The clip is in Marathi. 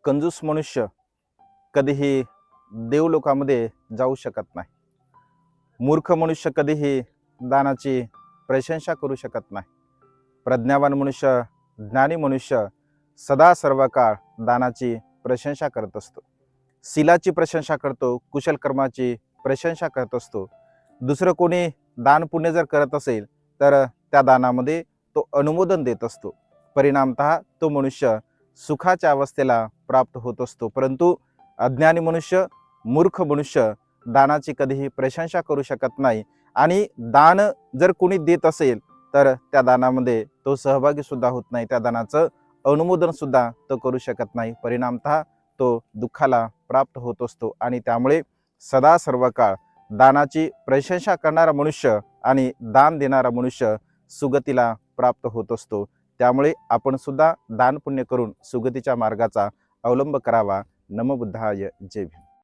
कंजूस मनुष्य कधीही देवलोकामध्ये जाऊ शकत नाही. मूर्ख मनुष्य कधीही दानाची प्रशंसा करू शकत नाही. प्रज्ञावान मनुष्य, ज्ञानी मनुष्य सदा सर्व काळ दानाची प्रशंसा करत असतो. शीलाची प्रशंसा करतो, कुशल कर्माची प्रशंसा करत असतो. दुसरं कोणी दान पुण्य जर करत असेल तर त्या दानामध्ये तो अनुमोदन देत असतो. परिणामतः तो मनुष्य सुखाच्या अवस्थेला प्राप्त होत असतो. परंतु अज्ञानी मनुष्य, मूर्ख मनुष्य दानाची कधीही प्रशंसा करू शकत नाही आणि दान जर कोणी देत असेल तर त्या दानामध्ये तो सहभागी सुद्धा होत नाही. त्या दानाचं अनुमोदन सुद्धा तो करू शकत नाही. परिणामतः तो दुःखाला प्राप्त होत असतो आणि त्यामुळे सदा सर्व काळ दानाची प्रशंसा करणारा मनुष्य आणि दान देणारा मनुष्य सुगतीला प्राप्त होत असतो. त्यामुळे आपण सुद्धा दान पुण्य करून सुगतीच्या मार्गाचा अवलंब करावा. नमो बुद्धाय. जय भीम.